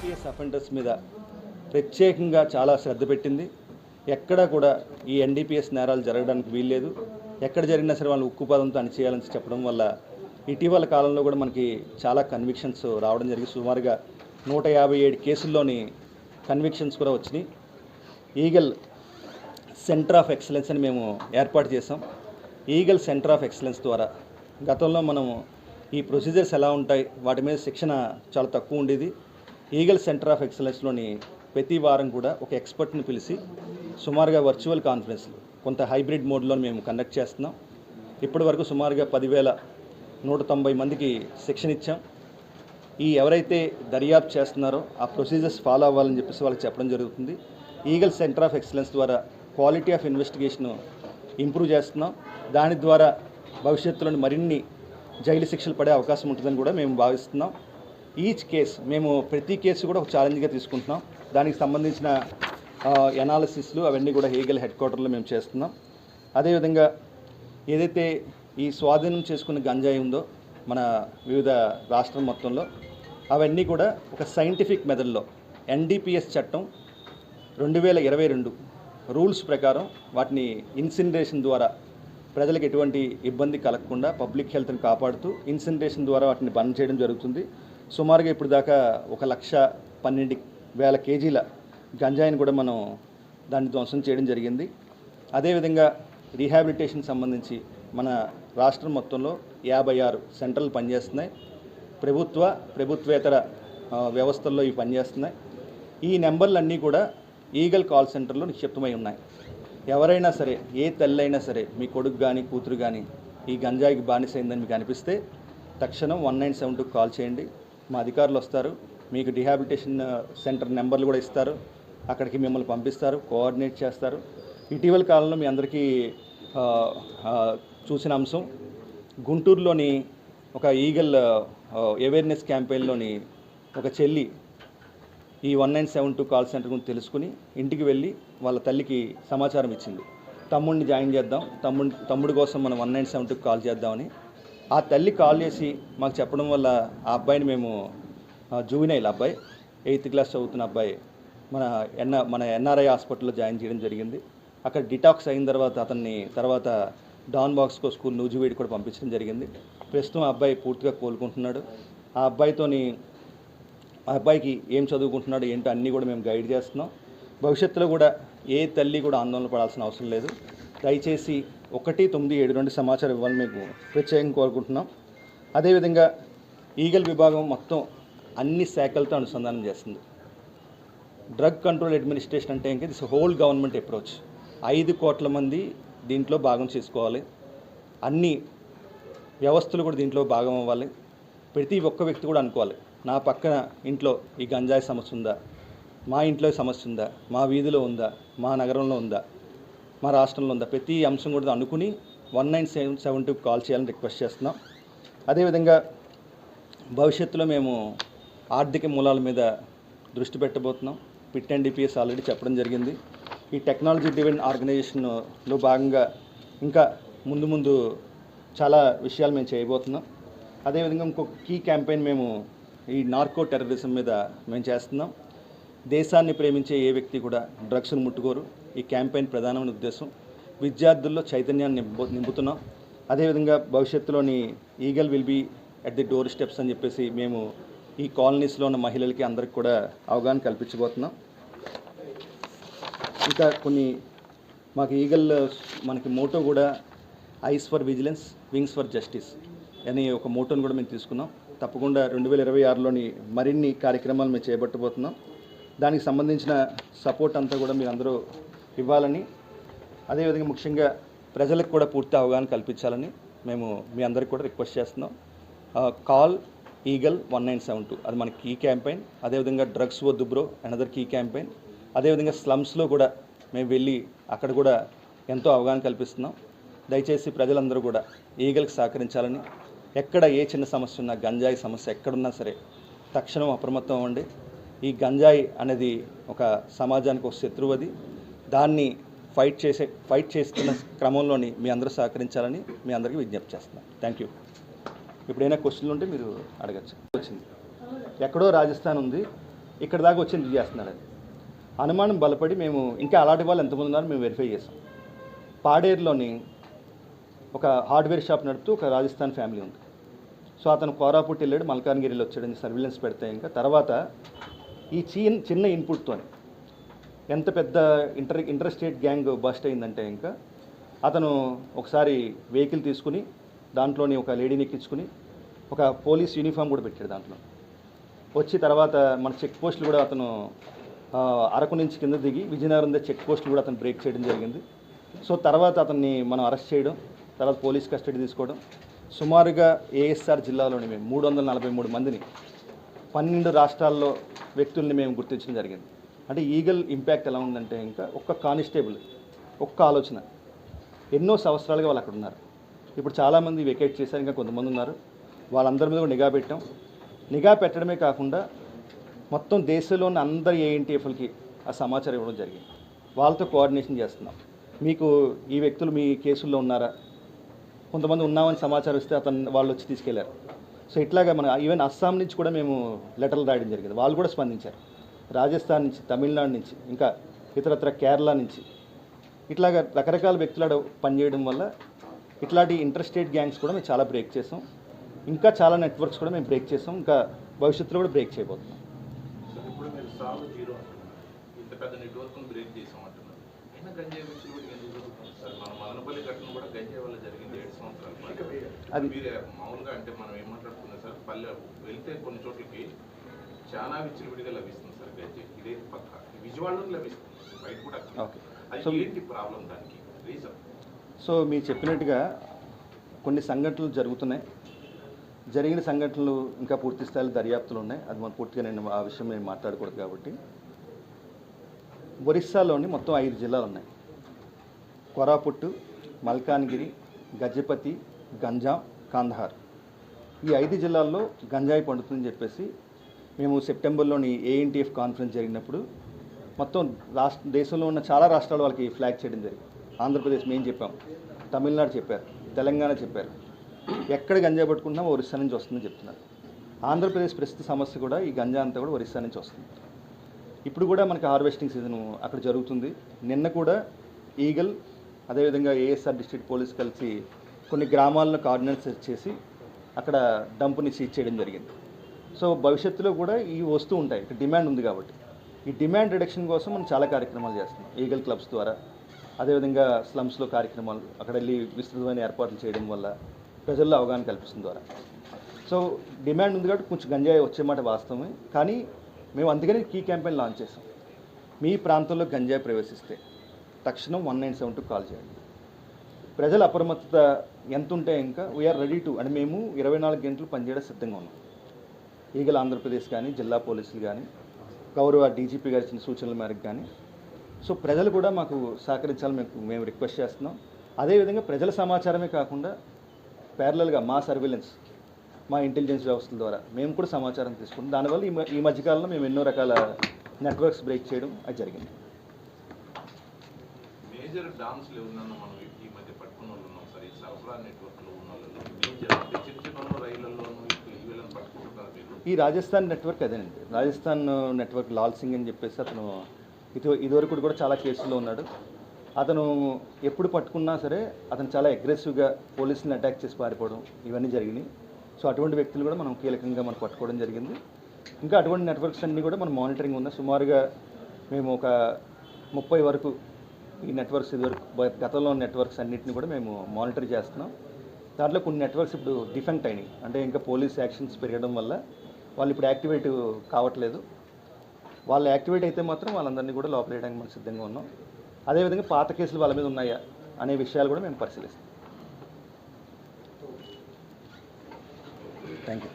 NDPS offenders మీద ప్రత్యేకంగా చాలా శ్రద్ధ పెట్టింది. ఎక్కడా కూడా ఈ ఎన్డీపీఎస్ నేరాలు జరగడానికి వీల్లేదు. ఎక్కడ జరిగినా సరే వాళ్ళు ఉక్కుపాదంతో అణిచేయాలని చెప్పడం వల్ల ఇటీవల కాలంలో కూడా మనకి చాలా కన్విక్షన్స్ రావడం జరిగింది. సుమారుగా 157 కేసుల్లోని కన్విక్షన్స్ కూడా వచ్చినాయి. ఈగల్ సెంటర్ ఆఫ్ ఎక్సలెన్స్ అని మేము ఏర్పాటు చేసాం. ఈగల్ సెంటర్ ఆఫ్ ఎక్సలెన్స్ ద్వారా గతంలో మనం ఈ ప్రొసీజర్స్ ఎలా ఉంటాయి, వాటి మీద శిక్షణ చాలా తక్కువ ఉండేది. ఈగల్ సెంటర్ ఆఫ్ ఎక్సలెన్స్లోని ప్రతి వారం కూడా ఒక ఎక్స్పర్ట్ని పిలిచి సుమారుగా వర్చువల్ కాన్ఫరెన్స్లు కొంత హైబ్రిడ్ మోడ్లో మేము కండక్ట్ చేస్తున్నాం. ఇప్పటి వరకు సుమారుగా 10,190 మందికి శిక్షణ ఇచ్చాం. ఈ ఎవరైతే దర్యాప్తు చేస్తున్నారో ఆ ప్రొసీజర్స్ ఫాలో అవ్వాలని చెప్పేసి వాళ్ళకి చెప్పడం జరుగుతుంది. ఈగల్ సెంటర్ ఆఫ్ ఎక్సలెన్స్ ద్వారా క్వాలిటీ ఆఫ్ ఇన్వెస్టిగేషన్ ఇంప్రూవ్ చేస్తున్నాం. దాని ద్వారా భవిష్యత్తులో మరిన్ని జైలు శిక్షలు పడే అవకాశం ఉంటుందని కూడా మేము భావిస్తున్నాం. ఈచ్ కేసు మేము ప్రతి కేసు కూడా ఒక ఛాలెంజ్గా తీసుకుంటున్నాం. దానికి సంబంధించిన ఎనాలిసిస్లు అవన్నీ కూడా ఈగల్ హెడ్ క్వార్టర్లో మేము చేస్తున్నాం. అదేవిధంగా ఏదైతే ఈ స్వాధీనం చేసుకున్న గంజాయి ఉందో మన వివిధ రాష్ట్రం మొత్తంలో అవన్నీ కూడా ఒక సైంటిఫిక్ మెథడ్లో ఎన్డీపీఎస్ చట్టం 2022 రూల్స్ ప్రకారం వాటిని ఇన్సినరేషన్ ద్వారా ప్రజలకు ఎటువంటి ఇబ్బంది కలగకుండా పబ్లిక్ హెల్త్ని కాపాడుతూ ఇన్సినరేషన్ ద్వారా వాటిని బర్న్ చేయడం జరుగుతుంది. సుమారుగా ఇప్పుడు దాకా 1,12,000 కేజీల గంజాయిని కూడా మనం దాన్ని ధ్వంసం చేయడం జరిగింది. అదేవిధంగా రీహాబిలిటేషన్ సంబంధించి మన రాష్ట్రం మొత్తంలో 56 సెంటర్లు పనిచేస్తున్నాయి. ప్రభుత్వేతర వ్యవస్థల్లో ఇవి పనిచేస్తున్నాయి. ఈ నెంబర్లన్నీ కూడా ఈగల్ కాల్ సెంటర్లో నిక్షిప్తమై ఉన్నాయి. ఎవరైనా సరే, ఏ తల్లి అయినా సరే, మీ కొడుకు కానీ కూతురు కానీ ఈ గంజాయికి బానిసైందని మీకు అనిపిస్తే తక్షణం 1972 కాల్ చేయండి. మా అధికారులు వస్తారు, మీకు రీహాబిలిటేషన్ సెంటర్ నెంబర్లు కూడా ఇస్తారు. అక్కడికి మిమ్మల్ని పంపిస్తారు, కోఆర్డినేట్ చేస్తారు. ఇటీవల కాలంలో మీ అందరికీ చూసిన అంశం గుంటూరులోని ఒక ఈగల్ అవేర్నెస్ క్యాంపెయిన్లోని ఒక చెల్లి ఈ 1972 కాల్ సెంటర్ గురించి తెలుసుకుని ఇంటికి వెళ్ళి వాళ్ళ తల్లికి సమాచారం ఇచ్చింది. తమ్ముడిని జాయిన్ చేద్దాం, తమ్ముడి కోసం మనం 1972 కాల్ చేద్దామని. ఆ తల్లి కాల్ చేసి మాకు చెప్పడం వల్ల ఆ అబ్బాయిని మేము జూవినైల్ అబ్బాయి 8th క్లాస్ చదువుతున్న అబ్బాయి మన ఎన్ఆర్ఐ హాస్పిటల్లో జాయిన్ చేయడం జరిగింది. అక్కడ డిటాక్స్ అయిన తర్వాత అతన్ని డాన్ బాస్కో స్కూల్ నూజివీడు కూడా పంపించడం జరిగింది. ప్రస్తుతం ఆ అబ్బాయి పూర్తిగా కోలుకుంటున్నాడు. ఆ అబ్బాయికి ఏం చదువుకుంటున్నాడు ఏంటో అన్నీ కూడా మేము గైడ్ చేస్తున్నాం. భవిష్యత్తులో కూడా ఏ తల్లి కూడా ఆందోళన పడాల్సిన అవసరం లేదు. దయచేసి 1972 సమాచారం ఇవ్వాలని మీకు ప్రత్యేకంగా కోరుకుంటున్నాం. అదేవిధంగా ఈగల్ విభాగం మొత్తం అన్ని శాఖలతో అనుసంధానం చేస్తుంది. డ్రగ్ కంట్రోల్ అడ్మినిస్ట్రేషన్ అంటే ఇంకా దిస్ హోల్ గవర్నమెంట్ అప్రోచ్. 5 కోట్ల మంది దీంట్లో భాగం చేసుకోవాలి. అన్ని వ్యవస్థలు కూడా దీంట్లో భాగం అవ్వాలి. ప్రతి ఒక్క వ్యక్తి కూడా అనుకోవాలి, నా పక్కన ఇంట్లో ఈ గంజాయి సమస్య ఉందా, మా ఇంట్లో సమస్య ఉందా, మా వీధిలో ఉందా, మా నగరంలో ఉందా, మా రాష్ట్రంలో ఉందా, ప్రతి అంశం కూడా అనుకుని 1972 కాల్ చేయాలని రిక్వెస్ట్ చేస్తున్నాం. అదేవిధంగా భవిష్యత్తులో మేము ఆర్థిక మూలాల మీద దృష్టి పెట్టబోతున్నాం. పిట్ అండ్ డిపిఎస్ ఆల్రెడీ చెప్పడం జరిగింది. ఈ టెక్నాలజీ డ్రివెన్ ఆర్గనైజేషన్లో భాగంగా ఇంకా ముందు చాలా విషయాలు మేము చేయబోతున్నాం. అదేవిధంగా ఇంకొక కీ క్యాంపెయిన్ మేము ఈ నార్కో టెర్రరిజం మీద మేము చేస్తున్నాం. దేశాన్ని ప్రేమించే ఏ వ్యక్తి కూడా డ్రగ్స్ను ముట్టుకోరు. ఈ క్యాంపెయిన్ ప్రధానమైన ఉద్దేశం విద్యార్థుల్లో చైతన్యాన్ని నింపుతున్నాం. అదేవిధంగా భవిష్యత్తులోని eagle will be at the door steps అని చెప్పేసి మేము ఈ కాలనీస్లో ఉన్న మహిళలకి అందరికి కూడా అవగాహన కల్పించబోతున్నాం. ఇంకా కొన్ని మాకు ఈగల్ మనకి మోటో కూడా ice for vigilance, wings for justice అనే ఒక మోటోని కూడా మేము తీసుకున్నాం. తప్పకుండా 2026లోని మరిన్ని కార్యక్రమాలు మేము చేపట్టబోతున్నాం. దానికి సంబంధించిన సపోర్ట్ అంతా కూడా మీరు అందరూ ఇవ్వాలని, అదేవిధంగా ముఖ్యంగా ప్రజలకు కూడా పూర్తి అవగాహన కల్పించాలని మేము మీ అందరికి కూడా రిక్వెస్ట్ చేస్తున్నాం. కాల్ ఈగల్ 1972 అది మన కీ క్యాంపెయిన్. అదేవిధంగా డ్రగ్స్ వద్దు బ్రో అనదర్ కీ క్యాంపెయిన్. అదేవిధంగా స్లమ్స్లో కూడా మేము వెళ్ళి అక్కడ కూడా ఎంతో అవగాహన కల్పిస్తున్నాం. దయచేసి ప్రజలందరూ కూడా ఈగల్కి సహకరించాలని, ఎక్కడ ఏ చిన్న సమస్య ఉన్నా, గంజాయి సమస్య ఎక్కడున్నా సరే తక్షణం అప్రమత్తం అవ్వండి. ఈ గంజాయి అనేది ఒక సమాజానికి ఒక శత్రువు. అది దాన్ని ఫైట్ చేస్తున్న క్రమంలోని మీ అందరూ సహకరించాలని మీ అందరికీ విజ్ఞప్తి చేస్తున్నాను. Thank you. ఎప్పుడైనా క్వశ్చన్లు ఉంటే మీరు అడగచ్చు. వచ్చింది ఎక్కడో రాజస్థాన్ ఉంది, ఇక్కడ దాకా వచ్చి ఎందుకు చేస్తున్నారని అనుమానం బలపడి మేము ఇంకా అలాంటి వాళ్ళు ఎంతమంది ఉన్నారో మేము వెరిఫై చేసాం. పాడేరులోని ఒక హార్డ్వేర్ షాప్ నడుపుతూ ఒక రాజస్థాన్ ఫ్యామిలీ ఉంది. సో అతను కోరాపుట్ వెళ్ళాడు, మల్కాన్గిరిలో వచ్చాడని సర్విలెన్స్ పెడితే ఇంకా తర్వాత ఈ చిన్న ఇన్పుట్తో ఎంత పెద్ద ఇంటర్ స్టేట్ గ్యాంగ్ బస్ట్ అయిందంటే ఇంకా అతను ఒకసారి వెహికల్ తీసుకుని దాంట్లోని ఒక లేడీని ఎక్కించుకుని ఒక పోలీస్ యూనిఫామ్ కూడా పెట్టాడు దాంట్లో. వచ్చి తర్వాత మన చెక్ పోస్టులు కూడా అతను అరకు నుంచి కింద దిగి విజయనగరం చెక్ పోస్టులు కూడా అతను బ్రేక్ చేయడం జరిగింది. సో తర్వాత అతన్ని మనం అరెస్ట్ చేయడం, తర్వాత పోలీస్ కస్టడీ తీసుకోవడం. సుమారుగా ఏఎస్ఆర్ జిల్లాలోని మేము 343 మందిని 12 రాష్ట్రాల్లో వ్యక్తుల్ని మేము గుర్తించడం జరిగింది. అంటే ఈగల్ ఇంపాక్ట్ ఎలా ఉందంటే ఇంకా ఒక్క కానిస్టేబుల్ ఒక్క ఆలోచన ఎన్నో సంవత్సరాలుగా వాళ్ళు అక్కడ ఉన్నారు. ఇప్పుడు చాలామంది వెకేట్ చేశారు, ఇంకా కొంతమంది ఉన్నారు. వాళ్ళందరి మీద కూడా నిఘా పెట్టాం. నిఘా పెట్టడమే కాకుండా మొత్తం దేశంలో ఉన్న అందరి ఏఎన్టీఎఫ్లకి ఆ సమాచారం ఇవ్వడం జరిగింది. వాళ్ళతో కోఆర్డినేషన్ చేస్తున్నాం. మీకు ఈ వ్యక్తులు మీ కేసుల్లో ఉన్నారా, కొంతమంది ఉన్నామని సమాచారం ఇస్తే వాళ్ళు వచ్చి తీసుకెళ్లారు. సో ఇట్లాగా మన ఈవెన్ అస్సాం నుంచి కూడా మేము లెటర్లు రాయడం జరిగింది. వాళ్ళు కూడా స్పందించారు. రాజస్థాన్ నుంచి, తమిళనాడు నుంచి, ఇంకా ఇతరత్ర కేరళ నుంచి ఇట్లాగా రకరకాల వ్యక్తులు పనిచేయడం వల్ల ఇట్లాంటి ఇంటర్ స్టేట్ గ్యాంగ్స్ కూడా మేము చాలా బ్రేక్ చేసాం. ఇంకా చాలా నెట్వర్క్స్ కూడా మేము బ్రేక్ చేసాం. ఇంకా భవిష్యత్తులో కూడా బ్రేక్ చేయబోతున్నాం. ఇప్పుడు మీరు సాల్వ్ జీరో అంటున్నారు, ఇంత పెద్ద నెట్వర్క్ను బ్రేక్ చేసాం అంటున్నారు. అయినా గంజాయి విషయం కూడా ఎందుకు జరుగుతుంది సార్? మన మదనపల్లి ఘటన కూడా గంజాయి వల్ల జరిగింది 7 సంవత్సరాల పాటు. అది మీరు మామూలుగా అంటే మనం ఏం మాట్లాడుతున్నాం సార్, పల్లె వెళ్తే కొన్ని చోట్లకి చాలా విచ్చలవిడిగా లభిస్తుంది సార్ గంజాయి. ఇదే పక్క విజయవాడలో లభిస్తుంది, బయట కూడా. అది ఏంటి ప్రాబ్లం, దానికి రీజన్? సో మీరు చెప్పినట్టుగా కొన్ని సంఘటనలు జరుగుతున్నాయి. జరిగిన సంఘటనలు ఇంకా పూర్తి స్థాయిలో దర్యాప్తులు ఉన్నాయి. అది మనం పూర్తిగా నేను ఆ విషయం నేను మాట్లాడకూడదు కాబట్టి. ఒరిస్సాలోని మొత్తం 5 జిల్లాలు ఉన్నాయి. కోరాపుట్టు, మల్కాన్గిరి, గజపతి, గంజాం, కాందహార్. ఈ 5 జిల్లాల్లో గంజాయి పండుతుందని చెప్పేసి మేము సెప్టెంబర్లోని ఏఎన్టీఎఫ్ కాన్ఫరెన్స్ జరిగినప్పుడు మొత్తం దేశంలో ఉన్న చాలా రాష్ట్రాలు వాళ్ళకి ఫ్లాగ్ చేయడం జరిగింది. ఆంధ్రప్రదేశ్ మేము చెప్పాం, తమిళనాడు చెప్పారు, తెలంగాణ చెప్పారు. ఎక్కడ గంజా పట్టుకుంటున్నా ఒరిస్సా నుంచి వస్తుందని చెప్తున్నారు. ఆంధ్రప్రదేశ్ ప్రస్తుత సమస్య కూడా ఈ గంజా అంతా కూడా ఒరిస్సా నుంచి వస్తుంది. ఇప్పుడు కూడా మనకి హార్వెస్టింగ్ సీజన్ అక్కడ జరుగుతుంది. నిన్న కూడా ఈగల్ అదేవిధంగా ఏఎస్ఆర్ డిస్ట్రిక్ట్ పోలీస్ కలిసి కొన్ని గ్రామాలను కోఆర్డినేట్స్ చేసి అక్కడ డంపుని సీజ్ చేయడం జరిగింది. సో భవిష్యత్తులో కూడా ఈ వస్తూ ఉంటాయి, ఇక్కడ డిమాండ్ ఉంది కాబట్టి. ఈ డిమాండ్ రిడక్షన్ కోసం మనం చాలా కార్యక్రమాలు చేస్తున్నాం ఈగల్ క్లబ్స్ ద్వారా. అదేవిధంగా స్లమ్స్లో కార్యక్రమాలు అక్కడ వెళ్ళి విస్తృతమైన ఏర్పాట్లు చేయడం వల్ల ప్రజల్లో అవగాహన కల్పిస్తుంది ద్వారా. సో డిమాండ్ ఉంది కాబట్టి కొంచెం గంజాయి వచ్చే మాట వాస్తవమే. కానీ మేము అందుకని కీ క్యాంపెయిన్ లాంచ్ చేసాం. మీ ప్రాంతంలో గంజాయి ప్రవేశిస్తే తక్షణం 197కు కాల్ చేయండి. ప్రజల అప్రమత్తత ఎంత ఉంటే ఇంకా వీఆర్ రెడీ టు, అంటే మేము 24 గంటలు పనిచేయడం సిద్ధంగా ఉన్నాం. ఈగల్ ఆంధ్రప్రదేశ్ కానీ, జిల్లా పోలీసులు కానీ, గౌరవ డీజీపీ గారి ఇచ్చిన సూచనల మేరకు కానీ. సో ప్రజలు కూడా మాకు సహకరించాలని మేము రిక్వెస్ట్ చేస్తున్నాం. అదేవిధంగా ప్రజల సమాచారమే కాకుండా ప్యారలల్గా మా సర్వేలెన్స్, మా ఇంటెలిజెన్స్ వ్యవస్థల ద్వారా మేము కూడా సమాచారం తీసుకుంటాం. దానివల్ల ఈ మధ్యకాలంలో మేము ఎన్నో రకాల నెట్వర్క్స్ బ్రేక్ చేయడం అది జరిగింది. మేజర్ డామ్స్లో ఉన్నాను మనం ఈ మధ్య పట్టుకున్న వాళ్ళు ఉన్నాం సార్. ఈ సరఫరా నెట్వర్క్లో ఉన్న వాళ్ళు చిన్న చిన్న రైళ్లలోనూ వీళ్ళని పట్టుకుంటున్నారు మీరు. ఈ రాజస్థాన్ నెట్వర్క్ అదేనండి. రాజస్థాన్ నెట్వర్క్ లాల్ సింగ్ అని చెప్పేసి అతను ఇదివరకు కూడా చాలా కేసుల్లో ఉన్నాడు. అతను ఎప్పుడు పట్టుకున్నా సరే అతను చాలా అగ్రెసివ్గా పోలీసుని అటాక్ చేసి పారిపోవడం ఇవన్నీ జరిగినాయి. సో అటువంటి వ్యక్తులు కూడా మనం కీలకంగా మనం పట్టుకోవడం జరిగింది. ఇంకా అటువంటి నెట్వర్క్స్ అన్నీ కూడా మనం మానిటరింగ్ ఉంది. సుమారుగా మేము ఒక 30 వరకు ఈ నెట్వర్క్స్ ఇదివరకు గతంలో నెట్వర్క్స్ అన్నింటినీ కూడా మేము మానిటర్ చేస్తున్నాం. దాంట్లో కొన్ని నెట్వర్క్స్ ఇప్పుడు డిఫెక్ట్ అయినాయి, అంటే ఇంకా పోలీస్ యాక్షన్స్ పెరగడం వల్ల వాళ్ళు ఇప్పుడు యాక్టివేట్ కావట్లేదు. వాళ్ళు యాక్టివేట్ అయితే మాత్రం వాళ్ళందరినీ కూడా లోపలేయడానికి మనం సిద్ధంగా ఉన్నాం. అదేవిధంగా పాత కేసులు వాళ్ళ మీద ఉన్నాయా అనే విషయాలు కూడా మేము పరిశీలిస్తాం. Thank you.